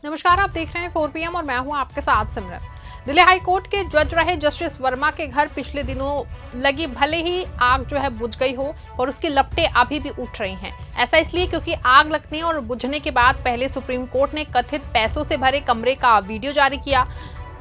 नमस्कार, आप देख रहे हैं 4 PM और मैं हूं आपके साथ सिमरन। दिल्ली हाई कोर्ट के जज रहे जस्टिस वर्मा के घर पिछले दिनों लगी भले ही आग बुझ गई हो और उसकी लपटें अभी भी उठ रही हैं। ऐसा इसलिए क्योंकि आग लगने और बुझने के बाद पहले सुप्रीम कोर्ट ने कथित पैसों से भरे कमरे का वीडियो जारी किया,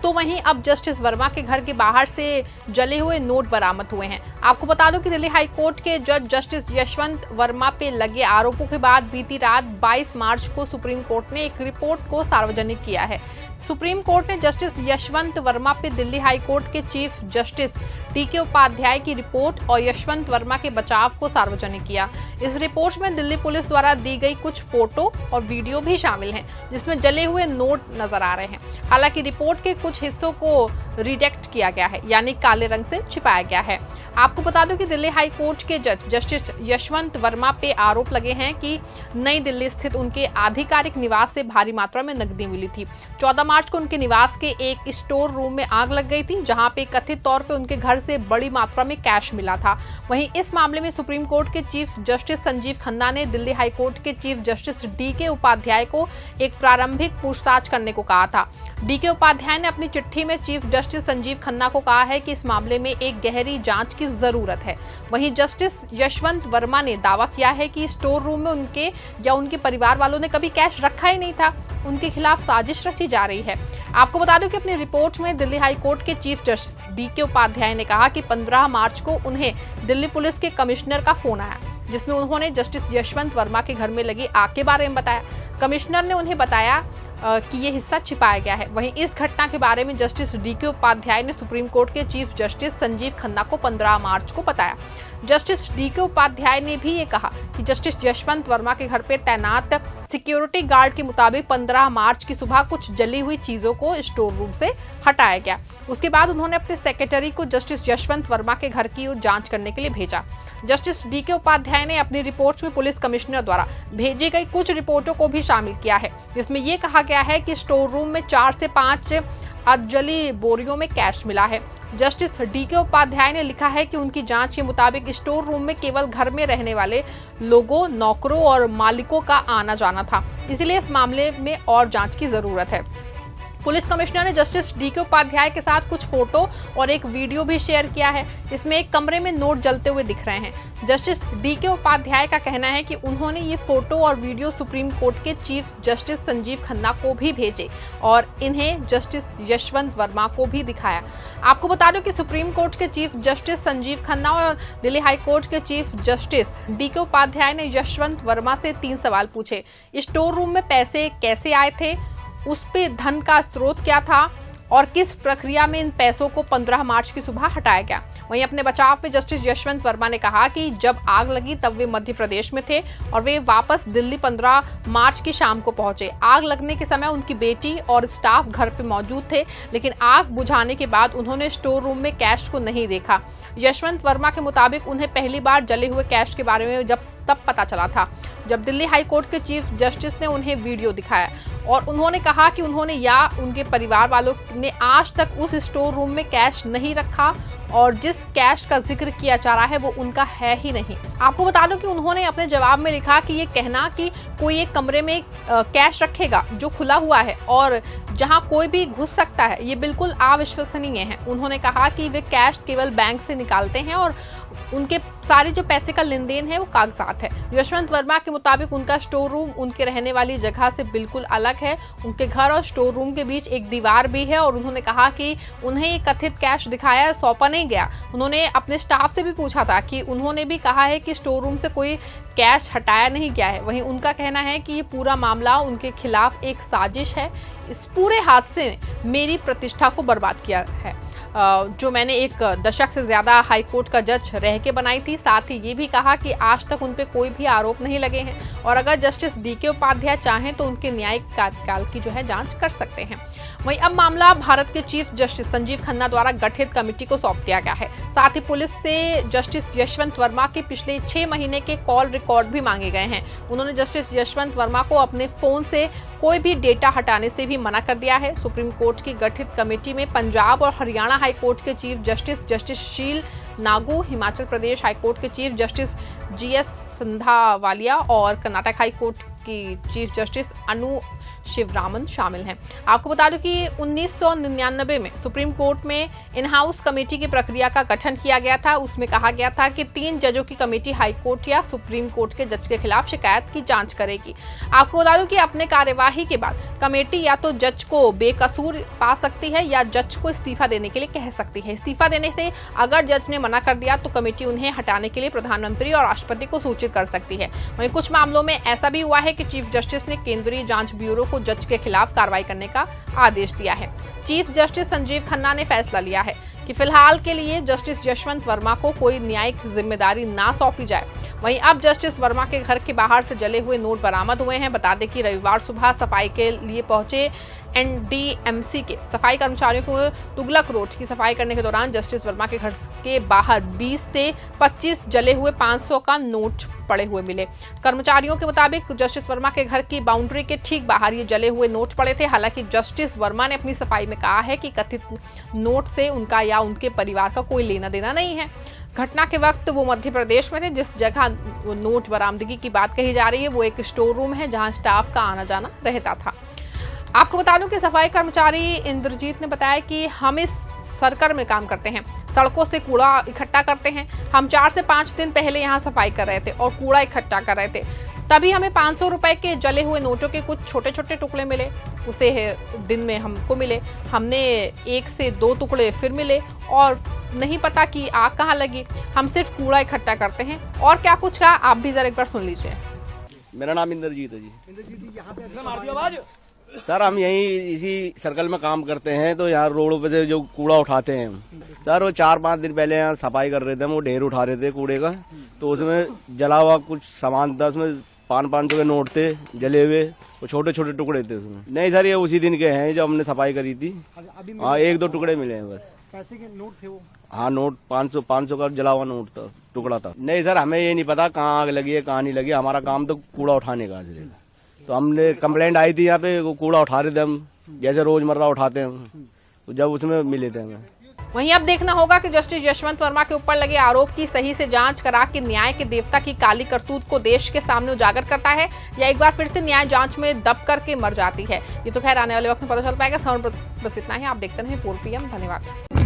तो वहीं अब जस्टिस वर्मा के घर के बाहर से जले हुए नोट बरामद हुए हैं। आपको बता दूं कि दिल्ली हाई कोर्ट के जज जस्टिस यशवंत वर्मा पे लगे आरोपों के बाद बीती रात 22 मार्च को सुप्रीम कोर्ट ने एक रिपोर्ट को सार्वजनिक किया है। सुप्रीम कोर्ट ने जस्टिस यशवंत वर्मा पे दिल्ली हाई कोर्ट के चीफ जस्टिस DK उपाध्याय की रिपोर्ट और यशवंत वर्मा के बचाव को सार्वजनिक किया। इस रिपोर्ट में दिल्ली पुलिस द्वारा दी गई कुछ फोटो और वीडियो भी शामिल हैं, जिसमें जले हुए नोट नजर आ रहे हैं। हालांकि रिपोर्ट के कुछ हिस्सों को रिडेक्ट किया गया है, यानी काले रंग से छिपाया गया है। आपको बता दूं कि दिल्ली हाई कोर्ट के जज जस्टिस यशवंत वर्मा पे आरोप लगे हैं कि नई दिल्ली स्थित उनके आधिकारिक निवास से भारी मात्रा में नकदी मिली थी। 14 मार्च को उनके निवास के एक स्टोर रूम में आग लग गई थी, जहां पे कथित तौर पे उनके घर से बड़ी मात्रा में कैश मिला था। वहीं इस मामले में सुप्रीम कोर्ट के चीफ जस्टिस संजीव खन्ना ने दिल्ली हाई कोर्ट के चीफ जस्टिस DK उपाध्याय को एक प्रारंभिक पूछताछ करने को कहा था। DK उपाध्याय ने अपनी चिट्ठी में चीफ जस्टिस संजीव खन्ना को कहा है कि इस मामले में एक गहरी जांच की जरूरत है। वहीं जस्टिस यशवंत वर्मा ने दावा किया है कि स्टोर रूम में उनके या उनके परिवार वालों ने कभी कैश रखा ही नहीं था। उनके खिलाफ साजिश रची जा रही है। आपको बता दूं कि अपनी रिपोर्ट में दिल्ली हाई कोर्ट के चीफ जस्टिस DK उपाध्याय ने कहा कि 15 मार्च को उन्हें दिल्ली पुलिस के कमिश्नर का फोन आया, जिसमें उन्होंने जस्टिस यशवंत वर्मा के घर में लगी आग के बारे में बताया। कमिश्नर ने उन्हें बताया कि ये हिस्सा छिपाया गया है। वहीं इस घटना के बारे में जस्टिस DK उपाध्याय ने सुप्रीम कोर्ट के चीफ जस्टिस संजीव खन्ना को 15 मार्च को बताया। जस्टिस DK उपाध्याय ने भी ये कहा कि जस्टिस यशवंत वर्मा के घर पे तैनात सिक्योरिटी गार्ड के मुताबिक 15 मार्च की सुबह कुछ जली हुई चीजों को स्टोर रूम से हटाया गया। उसके बाद उन्होंने अपने सेक्रेटरी को जस्टिस यशवंत वर्मा के घर की जांच करने के लिए भेजा। जस्टिस DK उपाध्याय ने अपनी रिपोर्ट में पुलिस कमिश्नर द्वारा भेजी गई कुछ रिपोर्टों को भी शामिल किया है, जिसमें यह कहा गया है कि स्टोर रूम में 4 से 5 अधजली बोरियों में कैश मिला है। जस्टिस DK उपाध्याय ने लिखा है कि उनकी जांच के मुताबिक स्टोर रूम में केवल घर में रहने वाले लोगों, नौकरों और मालिकों का आना जाना था, इसलिए इस मामले में और जांच की जरूरत है। पुलिस कमिश्नर ने जस्टिस DK उपाध्याय के साथ कुछ फोटो और एक वीडियो भी शेयर किया है। इसमें एक कमरे में नोट जलते हुए दिख रहे हैं। जस्टिस DK उपाध्याय का कहना है कि उन्होंने ये फोटो और वीडियो सुप्रीम कोर्ट के चीफ जस्टिस संजीव खन्ना को भी भेजे और इन्हें जस्टिस यशवंत वर्मा को भी दिखाया। आपको बता दूं कि सुप्रीम कोर्ट के चीफ जस्टिस संजीव खन्ना और दिल्ली हाई कोर्ट के चीफ जस्टिस DK उपाध्याय ने यशवंत वर्मा से 3 सवाल पूछे। स्टोर रूम में पैसे कैसे आए थे, उस पे धन का स्रोत क्या था और किस प्रक्रिया में इन पैसों को 15 मार्च की सुबह हटाया गया। वहीं अपने बचाव में जस्टिस यशवंत वर्मा ने कहा कि जब आग लगी तब वे मध्य प्रदेश में थे और वे वापस दिल्ली 15 मार्च की शाम को पहुंचे। आग लगने के समय उनकी बेटी और स्टाफ घर पे मौजूद थे, लेकिन आग बुझाने के बाद उन्होंने स्टोर रूम में कैश को नहीं देखा। यशवंत वर्मा के मुताबिक उन्हें पहली बार जले हुए कैश के बारे में तब पता चला था जब दिल्ली हाई कोर्ट के चीफ जस्टिस ने उन्हें वीडियो दिखाया और उन्होंने कहा कि उन्होंने या उनके परिवार वालों ने आज तक उस स्टोर रूम में कैश नहीं रखा और जिस कैश का जिक्र किया जा रहा है वो उनका है ही नहीं। आपको बता दूं कि उन्होंने अपने जवाब में लिखा कि ये कहना कि कोई एक कमरे में कैश रखेगा जो खुला हुआ है और जहां कोई भी घुस सकता है, ये बिल्कुल अविश्वसनीय है। उन्होंने कहा कि वे कैश केवल बैंक से निकालते हैं और उनके सारे जो पैसे का लेन देन है वो कागजात है। यशवंत वर्मा के मुताबिक उनका स्टोर रूम उनके रहने वाली जगह से बिल्कुल अलग है। उनके घर और स्टोर रूम के बीच एक दीवार भी है और उन्होंने कहा कि उन्हें ये कथित कैश दिखाया सौंपा नहीं गया। उन्होंने अपने स्टाफ से भी पूछा था कि उन्होंने भी कहा है कि स्टोर रूम से कोई कैश हटाया नहीं गया है। वहीं उनका कहना है कि ये पूरा मामला उनके खिलाफ एक साजिश है। इस पूरे हादसे ने मेरी प्रतिष्ठा को बर्बाद किया है, जो मैंने एक दशक से ज्यादा हाई कोर्ट का जज रह के बनाई थी। साथ ही ये भी कहा कि आज तक उन पे कोई भी आरोप नहीं लगे हैं और अगर जस्टिस DK उपाध्याय चाहें तो उनके न्यायिक कार्यकाल की जांच कर सकते हैं। वहीं अब मामला भारत के चीफ जस्टिस संजीव खन्ना द्वारा गठित कमेटी को सौंप दिया गया है। साथ ही पुलिस से जस्टिस यशवंत वर्मा के पिछले 6 महीने के कॉल रिकॉर्ड भी मांगे गए हैं। उन्होंने जस्टिस यशवंत वर्मा को अपने फोन से कोई भी डेटा हटाने से भी मना कर दिया है। सुप्रीम कोर्ट की गठित कमेटी में पंजाब और हरियाणा हाई कोर्ट के चीफ जस्टिस जस्टिस शील नागू, हिमाचल प्रदेश हाई कोर्ट के चीफ जस्टिस GS संधावालिया और कर्नाटक हाई कोर्ट जबकि चीफ जस्टिस अनु शिवरामन शामिल हैं। आपको बता दूं कि 1999 में सुप्रीम कोर्ट में इन हाउस कमेटी की प्रक्रिया का गठन किया गया था। उसमें कहा गया था कि 3 जजों की कमेटी हाई कोर्ट या सुप्रीम कोर्ट के जज के खिलाफ शिकायत की जांच करेगी। आपको बता दूं कि अपने कार्यवाही के बाद कमेटी या तो जज को बेकसूर पा सकती है या जज को इस्तीफा देने के लिए कह सकती है। इस्तीफा देने से अगर जज ने मना कर दिया तो कमेटी उन्हें हटाने के लिए प्रधानमंत्री और राष्ट्रपति को सूचित कर सकती है। वहीं कुछ मामलों में ऐसा भी हुआ है कि चीफ जस्टिस ने केंद्रीय जांच ब्यूरो को जज के खिलाफ कार्रवाई करने का आदेश दिया है। चीफ जस्टिस संजीव खन्ना ने फैसला लिया है कि फिलहाल के लिए जस्टिस यशवंत वर्मा को कोई न्यायिक जिम्मेदारी ना सौंपी जाए। वहीं अब जस्टिस वर्मा के घर के बाहर से जले हुए नोट बरामद हुए हैं। बता दें कि रविवार सुबह सफाई के लिए पहुंचे एनडीएमसी के सफाई कर्मचारियों को तुगलक रोड की सफाई करने के दौरान जस्टिस वर्मा के घर के बाहर 20 से 25 जले हुए 500 का नोट पड़े हुए मिले। कर्मचारियों के मुताबिक जस्टिस वर्मा के घर की बाउंड्री के ठीक बाहर ये जले हुए नोट पड़े थे। हालांकि जस्टिस वर्मा ने अपनी सफाई में कहा है कि कथित नोट से उनका या उनके परिवार का कोई लेना देना नहीं है। घटना के वक्त वो मध्य प्रदेश में थे। जिस जगह नोट बरामदगी की बात कही जा रही है वो एक स्टोर रूम है जहां स्टाफ का आना जाना रहता था। आपको बता दूं कि सफाई कर्मचारी इंद्रजीत ने बताया कि हम इस सर्कल में काम करते हैं, सड़कों से कूड़ा इकट्ठा करते हैं। हम 4 से 5 दिन पहले यहाँ सफाई कर रहे थे और कूड़ा इकट्ठा कर रहे थे, तभी हमें 500 रुपए के जले हुए नोटों के कुछ छोटे छोटे टुकड़े मिले। उसे दिन में हमको मिले, हमने 1 से 2 टुकड़े फिर मिले और नहीं पता कि आग कहाँ लगी। हम सिर्फ कूड़ा इकट्ठा करते हैं। और क्या कुछ कहा आप भी जरा एक बार सुन लीजिए। मेरा नाम इंद्रजीत है जी। सर हम यहीं इसी सर्कल में काम करते हैं, तो यहाँ रोडों पे से जो कूड़ा उठाते हैं सर, वो 4-5 दिन पहले यहाँ सफाई कर रहे थे, वो ढेर उठा रहे थे कूड़े का, तो उसमें जला हुआ कुछ सामान था, उसमें 500 के नोट थे जले हुए, वो छोटे छोटे टुकड़े थे उसमें। नहीं सर, ये उसी दिन के हैं जो हमने सफाई करी थी। हाँ 1-2 टुकड़े मिले हैं बस। पैसे के नोट थे वो? हाँ नोट 500 का जला हुआ नोट था, टुकड़ा था। नहीं सर, हमें ये नहीं पता कहाँ आग लगी है कहाँ नहीं लगी। हमारा काम तो कूड़ा उठाने का है। तो हमने कंप्लेंट आई थी यहाँ पे, वो कूड़ा उठा रहे थे हम, जैसे रोजमर्रा उठाते हैं, तो जब उसमें मिले थे हमें। वहीं अब देखना होगा कि जस्टिस यशवंत वर्मा के ऊपर लगे आरोप की सही से जांच करा के न्याय के देवता की काली करतूत को देश के सामने उजागर करता है या एक बार फिर से न्याय जांच में दब करके मर जाती है। ये तो खैर आने वाले वक्त में पता चल पाएगा। समय पर बस इतना ही। आप देखते रहें 4 PM। धन्यवाद।